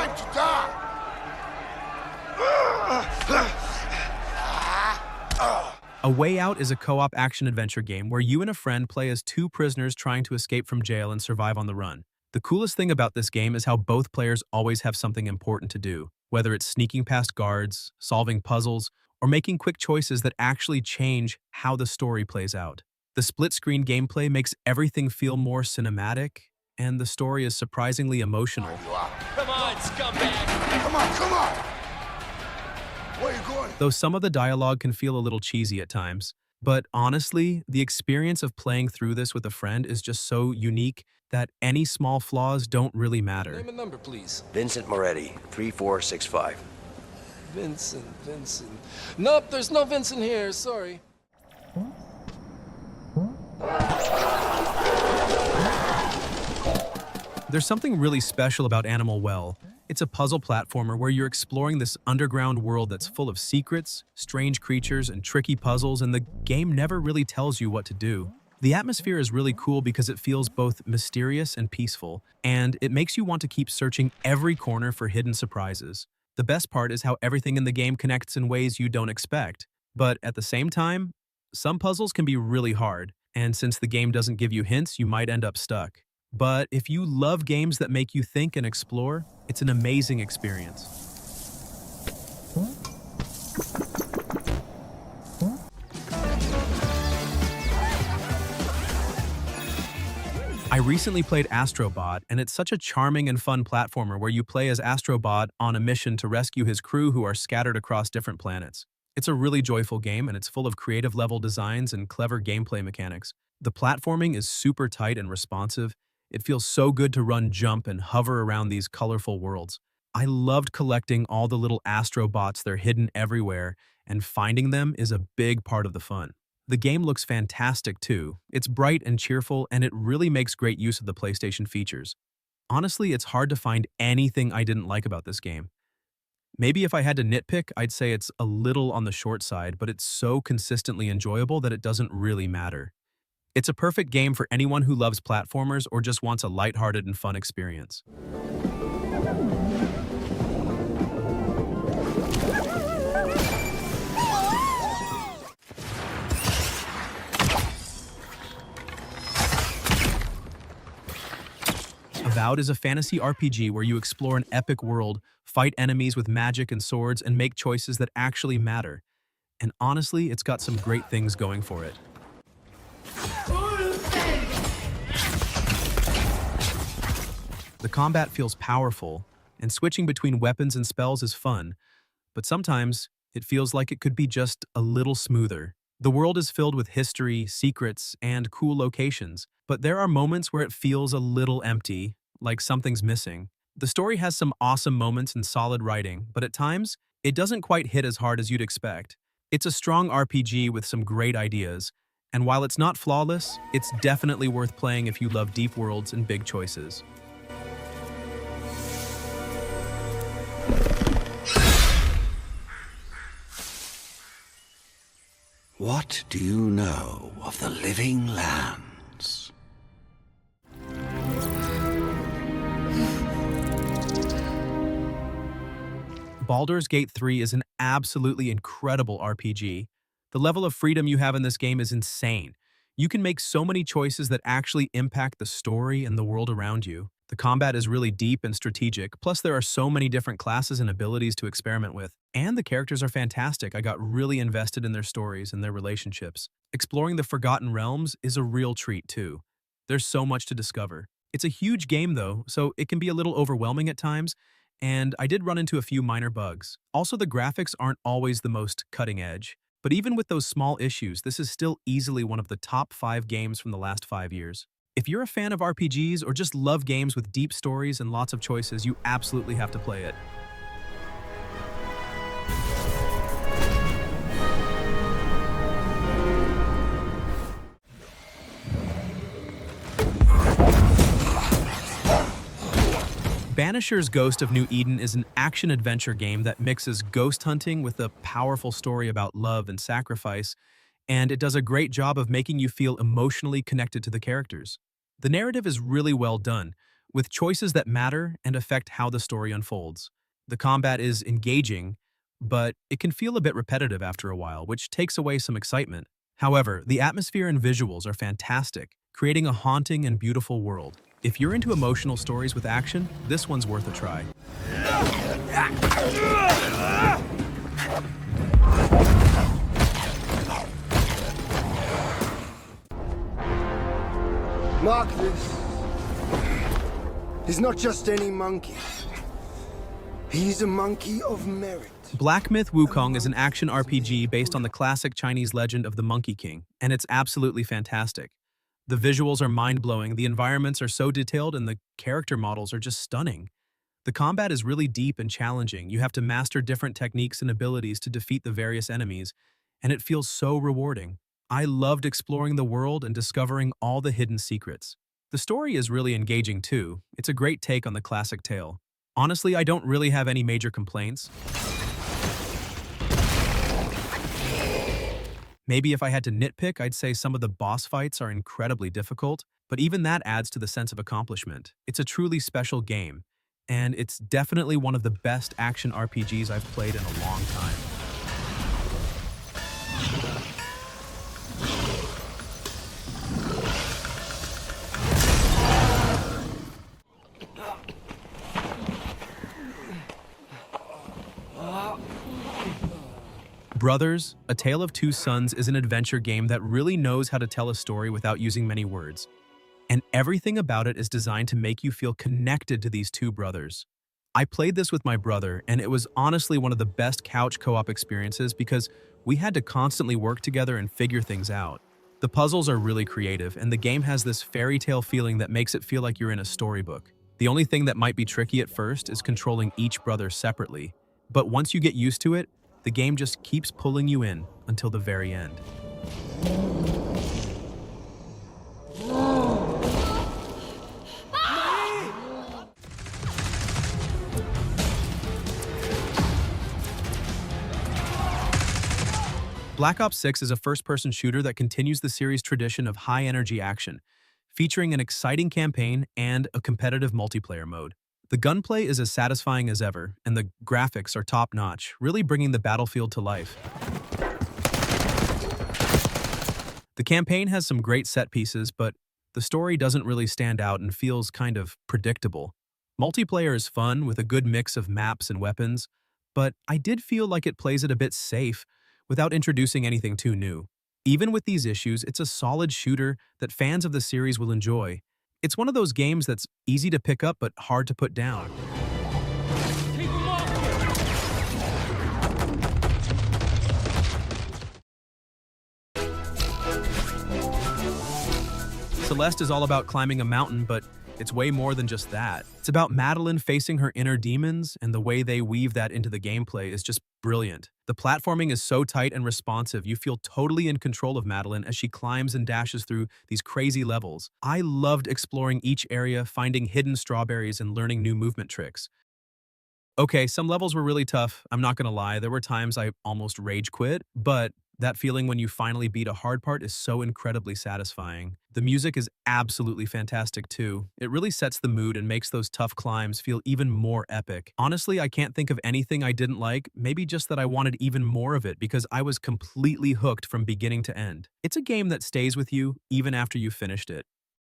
time to die. A Way Out is a co-op action-adventure game where you and a friend play as two prisoners trying to escape from jail and survive on the run. The coolest thing about this game is how both players always have something important to do, whether it's sneaking past guards, solving puzzles, or making quick choices that actually change how the story plays out. The split-screen gameplay makes everything feel more cinematic, and the story is surprisingly emotional. Come on, scumbag! Come on! Where are you going? Though some of the dialogue can feel a little cheesy at times, but honestly, the experience of playing through this with a friend is just so unique that any small flaws don't really matter. Name and number, please. Vincent Moretti, 3465. Vincent. Nope, there's no Vincent here, sorry. There's something really special about Animal Well. It's a puzzle platformer where you're exploring this underground world that's full of secrets, strange creatures, and tricky puzzles, and the game never really tells you what to do. The atmosphere is really cool because it feels both mysterious and peaceful, and it makes you want to keep searching every corner for hidden surprises. The best part is how everything in the game connects in ways you don't expect. But at the same time, some puzzles can be really hard, and since the game doesn't give you hints, you might end up stuck. But if you love games that make you think and explore, it's an amazing experience. I recently played Astrobot, and it's such a charming and fun platformer where you play as Astrobot on a mission to rescue his crew who are scattered across different planets. It's a really joyful game, and it's full of creative level designs and clever gameplay mechanics. The platforming is super tight and responsive. It feels so good to run, jump, and hover around these colorful worlds. I loved collecting all the little Astrobots. They're hidden everywhere, and finding them is a big part of the fun. The game looks fantastic too. It's bright and cheerful, and it really makes great use of the PlayStation features. Honestly, it's hard to find anything I didn't like about this game. Maybe if I had to nitpick, I'd say it's a little on the short side, but it's so consistently enjoyable that it doesn't really matter. It's a perfect game for anyone who loves platformers or just wants a lighthearted and fun experience. Avowed is a fantasy RPG where you explore an epic world, fight enemies with magic and swords, and make choices that actually matter. And honestly, it's got some great things going for it. The combat feels powerful, and switching between weapons and spells is fun, but sometimes it feels like it could be just a little smoother. The world is filled with history, secrets, and cool locations, but there are moments where it feels a little empty, like something's missing. The story has some awesome moments and solid writing, but at times, it doesn't quite hit as hard as you'd expect. It's a strong RPG with some great ideas, and while it's not flawless, it's definitely worth playing if you love deep worlds and big choices. What do you know of the Living Lands? Baldur's Gate 3 is an absolutely incredible RPG. The level of freedom you have in this game is insane. You can make so many choices that actually impact the story and the world around you. The combat is really deep and strategic, plus there are so many different classes and abilities to experiment with. And the characters are fantastic. I got really invested in their stories and their relationships. Exploring the Forgotten Realms is a real treat too. There's so much to discover. It's a huge game though, so it can be a little overwhelming at times, and I did run into a few minor bugs. Also, the graphics aren't always the most cutting edge. But even with those small issues, this is still easily one of the top 5 games from the last 5 years. If you're a fan of RPGs or just love games with deep stories and lots of choices, you absolutely have to play it. Banisher's Ghost of New Eden is an action-adventure game that mixes ghost hunting with a powerful story about love and sacrifice, and it does a great job of making you feel emotionally connected to the characters. The narrative is really well done, with choices that matter and affect how the story unfolds. The combat is engaging, but it can feel a bit repetitive after a while, which takes away some excitement. However, the atmosphere and visuals are fantastic, creating a haunting and beautiful world. If you're into emotional stories with action, this one's worth a try. Mark this. He's not just any monkey. He's a monkey of merit. Black Myth Wukong is an action RPG based on the classic Chinese legend of the Monkey King, and it's absolutely fantastic. The visuals are mind-blowing, the environments are so detailed, and the character models are just stunning. The combat is really deep and challenging. You have to master different techniques and abilities to defeat the various enemies, and it feels so rewarding. I loved exploring the world and discovering all the hidden secrets. The story is really engaging too. It's a great take on the classic tale. Honestly, I don't really have any major complaints. Maybe if I had to nitpick, I'd say some of the boss fights are incredibly difficult, but even that adds to the sense of accomplishment. It's a truly special game, and it's definitely one of the best action RPGs I've played in a long time. Brothers, A Tale of Two Sons is an adventure game that really knows how to tell a story without using many words. And everything about it is designed to make you feel connected to these two brothers. I played this with my brother, and it was honestly one of the best couch co-op experiences because we had to constantly work together and figure things out. The puzzles are really creative, and the game has this fairy tale feeling that makes it feel like you're in a storybook. The only thing that might be tricky at first is controlling each brother separately. But once you get used to it, the game just keeps pulling you in until the very end. Black Ops 6 is a first-person shooter that continues the series' tradition of high-energy action, featuring an exciting campaign and a competitive multiplayer mode. The gunplay is as satisfying as ever, and the graphics are top-notch, really bringing the battlefield to life. The campaign has some great set pieces, but the story doesn't really stand out and feels kind of predictable. Multiplayer is fun with a good mix of maps and weapons, but I did feel like it plays it a bit safe without introducing anything too new. Even with these issues, it's a solid shooter that fans of the series will enjoy. It's one of those games that's easy to pick up but hard to put down. Celeste is all about climbing a mountain, but it's way more than just that. It's about Madeline facing her inner demons, and the way they weave that into the gameplay is just brilliant. The platforming is so tight and responsive, you feel totally in control of Madeline as she climbs and dashes through these crazy levels. I loved exploring each area, finding hidden strawberries, and learning new movement tricks. Okay, some levels were really tough, I'm not gonna lie. There were times I almost rage quit, but that feeling when you finally beat a hard part is so incredibly satisfying. The music is absolutely fantastic too. It really sets the mood and makes those tough climbs feel even more epic. Honestly, I can't think of anything I didn't like, maybe just that I wanted even more of it because I was completely hooked from beginning to end. It's a game that stays with you even after you finished it.